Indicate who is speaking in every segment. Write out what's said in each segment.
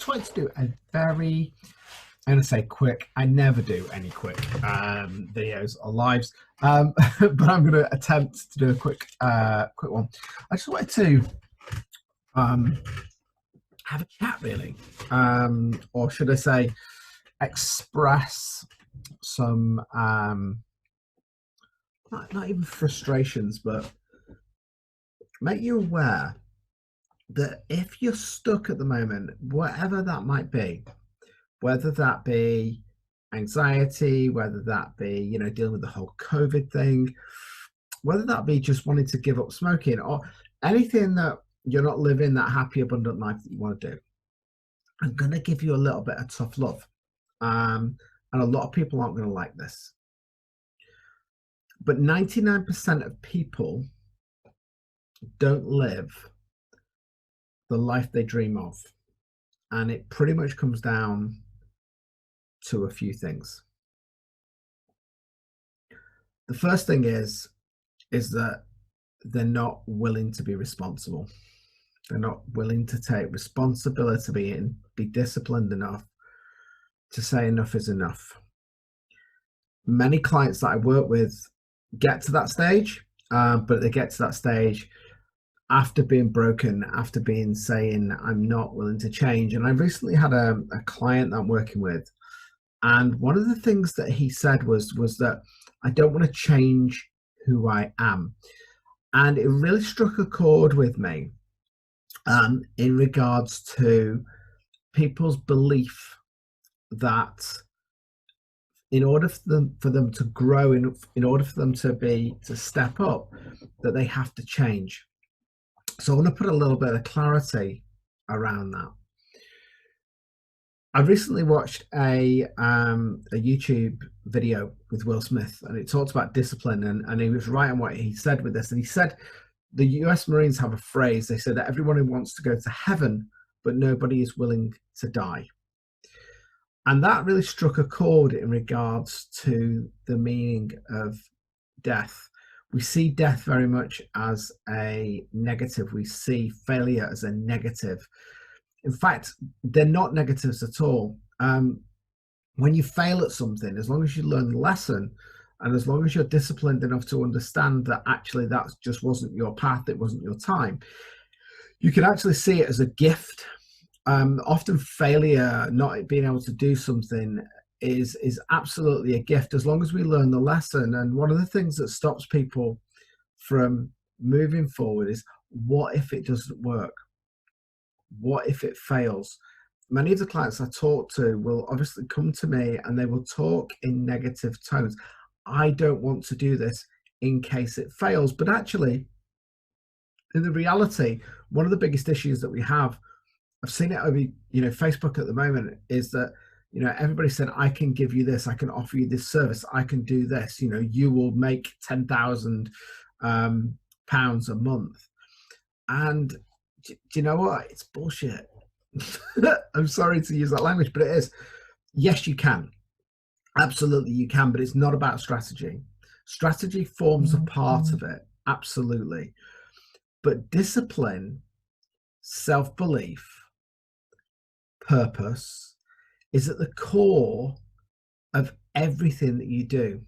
Speaker 1: wanted to do a very, I'm going to say quick. I never do any quick videos or lives, but I'm going to attempt to do a quick one. I just wanted to have a chat, really, or should I say, express some not even frustrations, but make you aware that if you're stuck at the moment, whatever that might be, whether that be anxiety, whether that be, you know, dealing with the whole COVID thing, whether that be just wanting to give up smoking, or anything that you're not living that happy, abundant life that you want to do, I'm going to give you a little bit of tough love. And a lot of people aren't going to like this. But 99% of people don't live the life they dream of. And it pretty much comes down to a few things. The first thing is that they're not willing to be responsible. They're not willing to take responsibility and be disciplined enough to say enough is enough. Many clients that I work with get to that stage, but they get to that stage after being broken, after being saying, I'm not willing to change. And I recently had a client that I'm working with, and one of the things that he said was that I don't want to change who I am. And it really struck a chord with me in regards to people's belief that in order for them to grow, in order for them to step up, that they have to change. So I want to put a little bit of clarity around that. I recently watched a YouTube video with Will Smith, and it talked about discipline, and he was right on what he said with this. And he said the US Marines have a phrase. They said that everyone who wants to go to heaven, but nobody is willing to die. And that really struck a chord in regards to the meaning of death. We see death very much as a negative. We see failure as a negative. In fact, they're not negatives at all. When you fail at something, as long as you learn the lesson, and as long as you're disciplined enough to understand that actually that just wasn't your path, it wasn't your time, you can actually see it as a gift. Often failure, not being able to do something, is absolutely a gift as long as we learn the lesson. And one of the things that stops people from moving forward is, what if it doesn't work? What if it fails? Many of the clients I talk to will obviously come to me and they will talk in negative tones. I don't want to do this in case it fails. But actually, in the reality, one of the biggest issues that we have, I've seen it over, Facebook at the moment, is that, everybody said, I can give you this, I can offer you this service, I can do this, you will make £10,000 a month. And do you know what? It's bullshit. I'm sorry to use that language, but it is. Yes, you can. Absolutely, you can, but it's not about strategy. Strategy forms a part of it, absolutely. But discipline, self-belief, purpose is at the core of everything that you do.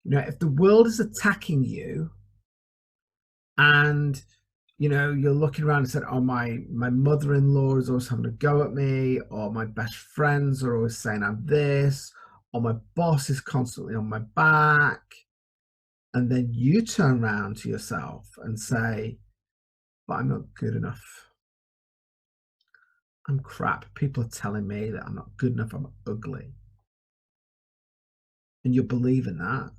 Speaker 1: If the world is attacking you and you're looking around and said, oh, my mother-in-law is always having a go at me, or my best friends are always saying I'm this, or my boss is constantly on my back, and then you turn around to yourself and say, but I'm not good enough, I'm crap, people are telling me that I'm not good enough, I'm ugly, and you believe in that,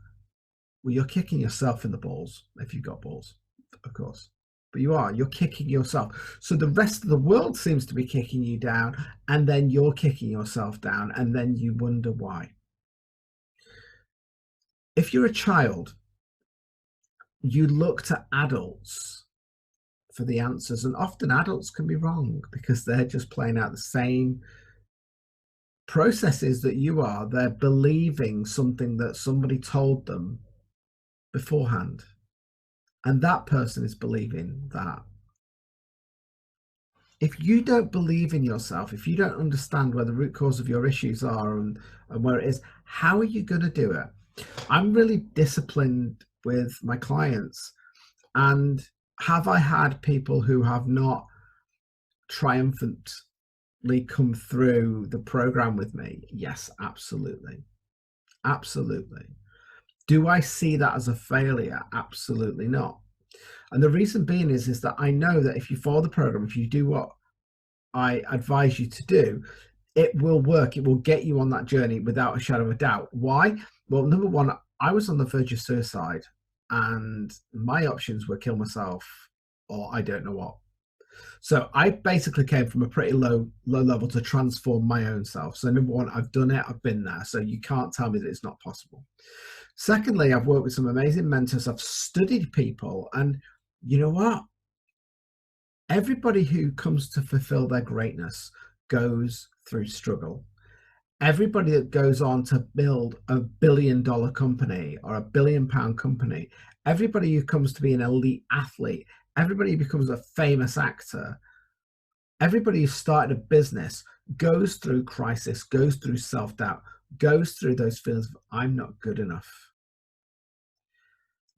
Speaker 1: well, you're kicking yourself in the balls, if you've got balls, of course. But you're kicking yourself. So the rest of the world seems to be kicking you down, and then you're kicking yourself down, and then you wonder why. If you're a child, you look to adults for the answers, and often adults can be wrong because they're just playing out the same processes that you are. They're believing something that somebody told them beforehand. And that person is believing that. If you don't believe in yourself, if you don't understand where the root cause of your issues are and where it is, how are you going to do it? I'm really disciplined with my clients. And have I had people who have not triumphantly come through the program with me? Yes, absolutely. Absolutely. Do I see that as a failure? Absolutely not. And the reason being is that I know that if you follow the program, if you do what I advise you to do, it will work. It will get you on that journey without a shadow of a doubt. Why? Well, number one, I was on the verge of suicide and my options were kill myself or I don't know what. So I basically came from a pretty low level to transform my own self. So number one, I've done it, I've been there. So you can't tell me that it's not possible. Secondly, I've worked with some amazing mentors. I've studied people, and you know what? Everybody who comes to fulfill their greatness goes through struggle. Everybody that goes on to build $1 billion company or £1 billion company, everybody who comes to be an elite athlete, everybody who becomes a famous actor, everybody who started a business goes through crisis, goes through self-doubt, goes through those feelings of I'm not good enough.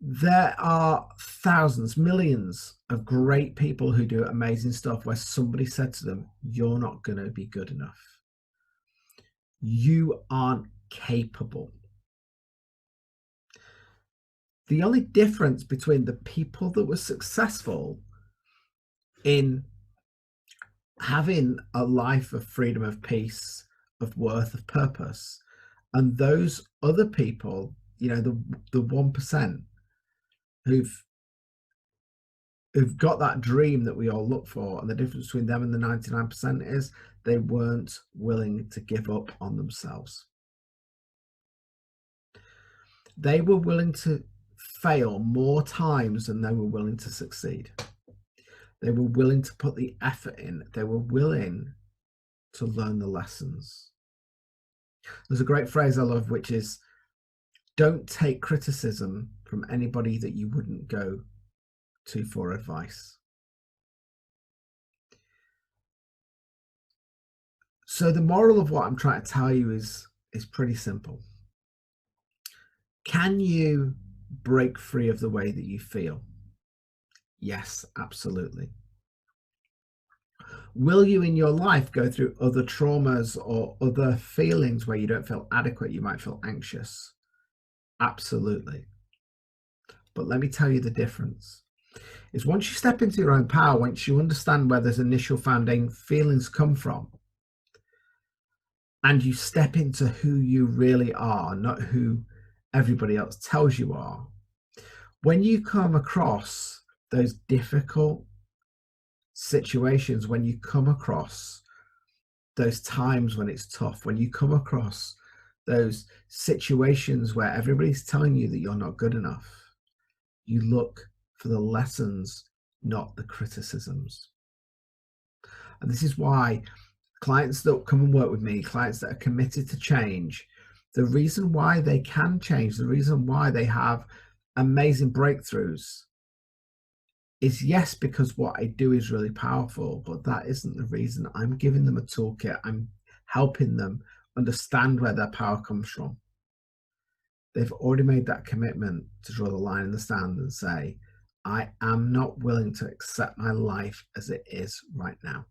Speaker 1: There are thousands, millions of great people who do amazing stuff where somebody said to them, you're not going to be good enough. You aren't capable. The only difference between the people that were successful in having a life of freedom, of peace, of worth, of purpose, and those other people, you know, the 1% who've got that dream that we all look for, and the difference between them and the 99% is they weren't willing to give up on themselves. They were willing to fail more times than they were willing to succeed. They were willing to put the effort in. They were willing to learn the lessons. There's a great phrase I love, which is, don't take criticism from anybody that you wouldn't go to for advice. So the moral of what I'm trying to tell you is pretty simple. Can you break free of the way that you feel? Yes, absolutely. Will you in your life go through other traumas or other feelings where you don't feel adequate? You might feel anxious. Absolutely. But let me tell you the difference is once you step into your own power, once you understand where those initial founding feelings come from, and you step into who you really are, not who everybody else tells you are, when you come across those difficult situations, when you come across those times when it's tough, when you come across those situations where everybody's telling you that you're not good enough, you look for the lessons, not the criticisms. And this is why clients that come and work with me, clients that are committed to change, the reason why they can change, the reason why they have amazing breakthroughs is, yes, because what I do is really powerful, but that isn't the reason. I'm giving them a toolkit. I'm helping them understand where their power comes from. They've already made that commitment to draw the line in the sand and say, I am not willing to accept my life as it is right now.